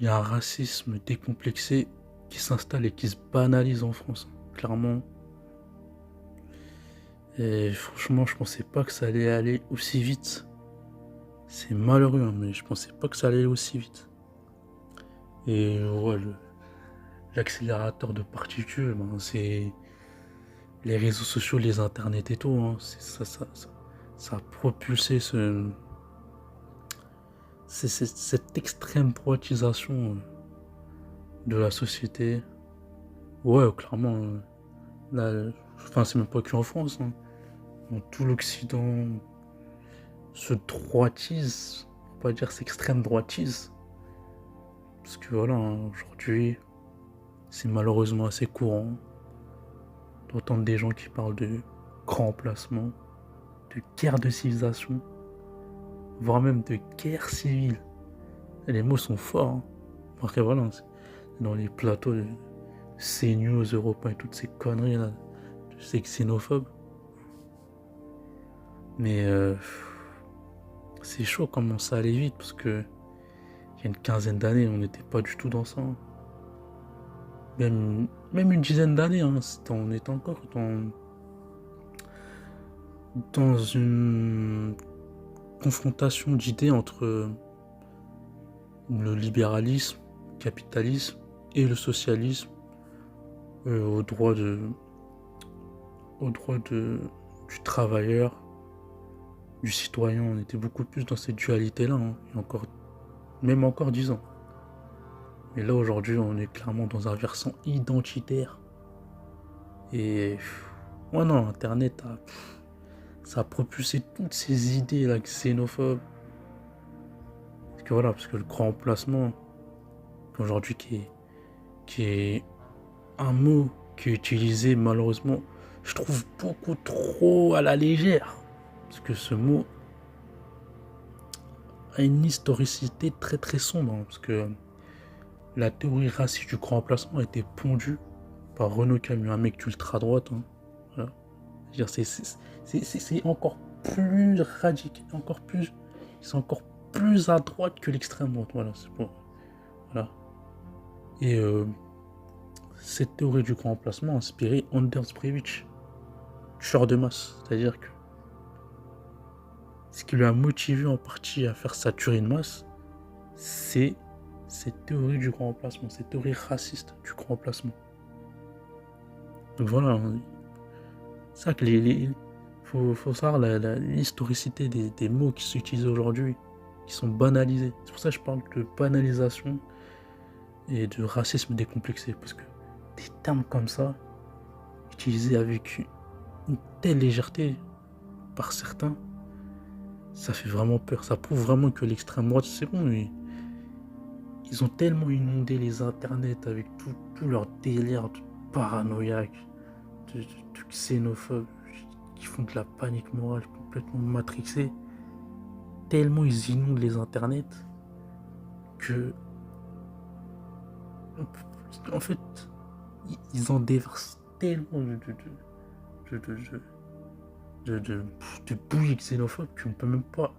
il y a un racisme décomplexé qui s'installe et qui se banalise en France, clairement. Et franchement, je pensais pas que ça allait aller aussi vite. C'est malheureux, hein, mais je pensais pas que ça allait aller aussi vite. Et ouais, l'accélérateur de particules, ben, c'est les réseaux sociaux, les internets et tout. Hein, ça a propulsé cette extrême droitisation de la société. Ouais, clairement. Là, enfin, c'est même pas qu'en France. Hein. Dans tout l'Occident se droitise. Faut pas dire s'extrême droitise. Parce que voilà, hein, aujourd'hui, c'est malheureusement assez courant d'entendre des gens qui parlent de grand placement, de guerre de civilisation, voire même de guerre civile. Et les mots sont forts. Hein. Après, voilà, dans les plateaux de CNews, Europa et toutes ces conneries là, c'est xénophobe. Mais c'est chaud comment ça allait vite parce que il y a une quinzaine d'années, on n'était pas du tout dans ça. Hein. Même une dizaine d'années, hein, on était encore dans une confrontation d'idées entre le libéralisme, le capitalisme et le socialisme au droit du travailleur, du citoyen. On était beaucoup plus dans cette dualité-là, hein, même encore 10 ans. Mais là, aujourd'hui, on est clairement dans un versant identitaire. Et ouais, non, Internet, ça a propulsé toutes ces idées là, xénophobes. Parce que le grand emplacement, aujourd'hui, qui est un mot qui est utilisé malheureusement, je trouve beaucoup trop à la légère. Parce que ce mot a une historicité très très sombre. Hein, parce que la théorie raciste du grand emplacement a été pondue par Renaud Camus, un mec d'ultra droite. Hein, voilà. C'est encore plus radical, c'est encore plus à droite que l'extrême droite. Voilà, c'est pour. Voilà. Et cette théorie du grand emplacement a inspiré Anders Breivik, tueur de masse. C'est-à-dire que ce qui lui a motivé en partie à faire sa tuerie de masse, c'est cette théorie du grand emplacement, cette théorie raciste du grand emplacement. Donc voilà, c'est ça que faut savoir l'historicité des mots qui s'utilisent aujourd'hui, qui sont banalisés. C'est pour ça que je parle de banalisation et de racisme décomplexé, parce que des termes comme ça, utilisés avec une telle légèreté par certains, ça fait vraiment peur. Ça prouve vraiment que l'extrême droite, c'est bon, mais ils ont tellement inondé les internets avec tout leur délire de paranoïaque, de xénophobe, qui font de la panique morale complètement matrixée. Tellement ils inondent les internets que, en fait, ils en déversent tellement de bouillie xénophobe qu'on ne peut même pas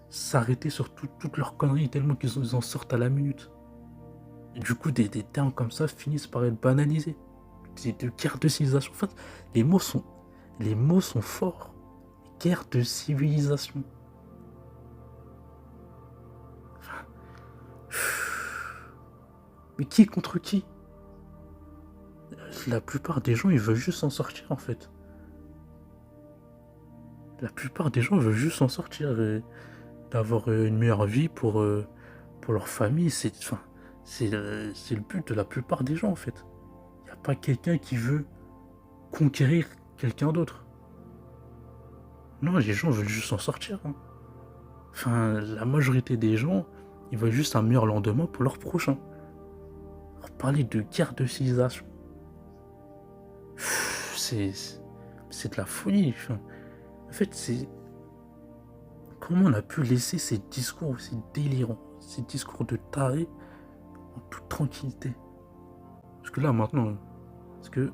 s'arrêter sur toutes leurs conneries tellement qu'ils en sortent à la minute. Et du coup, des termes comme ça finissent par être banalisés. De guerre de civilisation. En fait, les mots sont forts. Guerre de civilisation. Enfin, mais qui contre qui? La plupart des gens, ils veulent juste s'en sortir, en fait. La plupart des gens veulent juste s'en sortir et d'avoir une meilleure vie pour leur famille. C'est le but de la plupart des gens, en fait. Il n'y a pas quelqu'un qui veut conquérir quelqu'un d'autre. Non, les gens veulent juste s'en sortir. Hein. Enfin, la majorité des gens, ils veulent juste un meilleur lendemain pour leur prochain. Alors, parler de guerre de civilisation, c'est de la folie. Enfin, en fait, c'est... Comment on a pu laisser ces discours aussi délirants, ces discours de tarés, en toute tranquillité? Parce que là, maintenant, parce que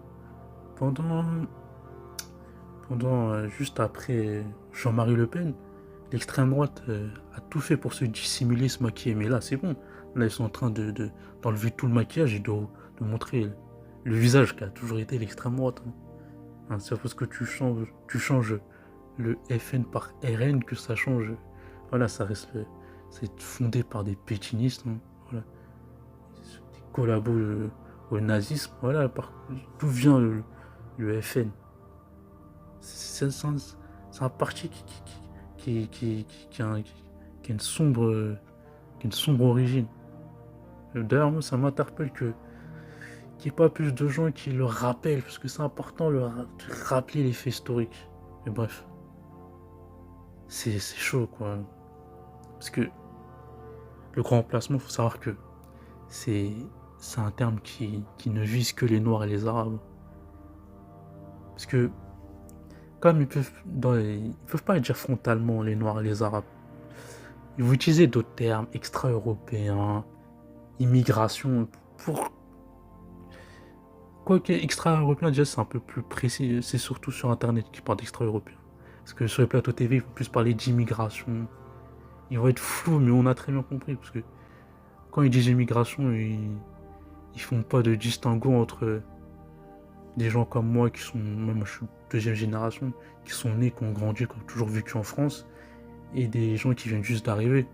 pendant juste après Jean-Marie Le Pen, l'extrême droite a tout fait pour se dissimuler, se maquiller. Mais là, c'est bon. Là, ils sont en train d'enlever tout le maquillage et de montrer le visage qui a toujours été l'extrême droite. Hein, c'est parce que tu changes le FN par RN que ça change. Voilà, ça reste. C'est fondé par des pétinistes. Hein, voilà. Des collabos au nazisme. Voilà, d'où vient le FN. C'est un parti qui a une sombre origine. D'ailleurs, moi, ça m'interpelle qu'il n'y ait pas plus de gens qui le rappellent, parce que c'est important de rappeler les faits historiques. Mais bref, c'est chaud, quoi. Parce que le grand remplacement, il faut savoir que c'est un terme qui ne vise que les Noirs et les Arabes. Parce que, comme ils peuvent pas dire frontalement les Noirs et les Arabes, ils vont utiliser d'autres termes extra-européens, immigration, pour... Quoique extra-européen, déjà, c'est un peu plus précis. C'est surtout sur Internet qu'ils parlent d'extra-européen. Parce que sur les plateaux TV, ils vont plus parler d'immigration. Ils vont être flous, mais on a très bien compris. Parce que quand ils disent immigration, ils font pas de distinguo entre des gens comme moi, qui sont, même je suis deuxième génération, qui sont nés, qui ont grandi, qui ont toujours vécu en France, et des gens qui viennent juste d'arriver.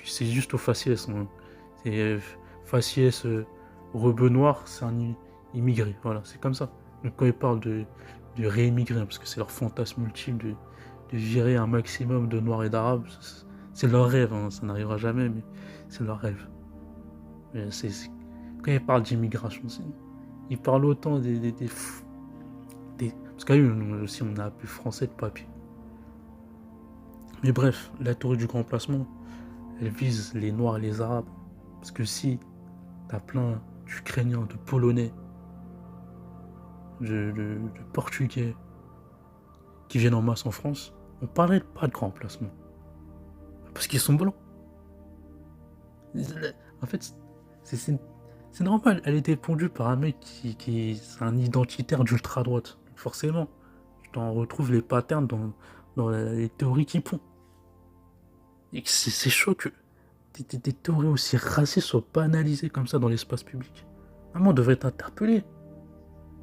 C'est juste au faciès. Hein. C'est faciès, rebeu noir, c'est un immigré. Voilà, c'est comme ça. Donc quand ils parlent de réimmigrer, parce que c'est leur fantasme ultime de virer un maximum de noirs et d'arabes, c'est leur rêve. Hein. Ça n'arrivera jamais, mais c'est leur rêve. Quand ils parlent d'immigration, ils parlent autant parce qu'à eux aussi, on a appelé français de papier. Mais bref, la théorie du grand placement, elle vise les Noirs et les Arabes. Parce que si t'as plein d'Ukrainiens, de Polonais, de Portugais qui viennent en masse en France, on parlerait pas de grand placement. Parce qu'ils sont blancs. En fait, c'est normal. Elle était pondue par un mec qui est un identitaire d'ultra-droite. Forcément, tu t'en retrouves les patterns dans les théories qui pondent. Et c'est chaud que des théories aussi racistes soient banalisées comme ça dans l'espace public. Maman devrait être interpellée.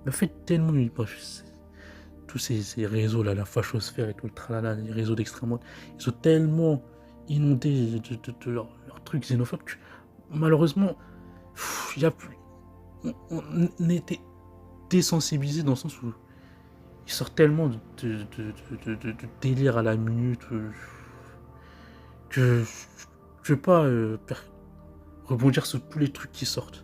Mais en fait, tellement... Bref, tous ces réseaux, là, la fachosphère et tout le tralala, les réseaux d'extrême droite, ils sont tellement inondés de leurs trucs xénophobes que, malheureusement, il y a plus... On était désensibilisés dans le sens où ils sortent tellement de délire à la minute que je vais pas rebondir sur tous les trucs qui sortent.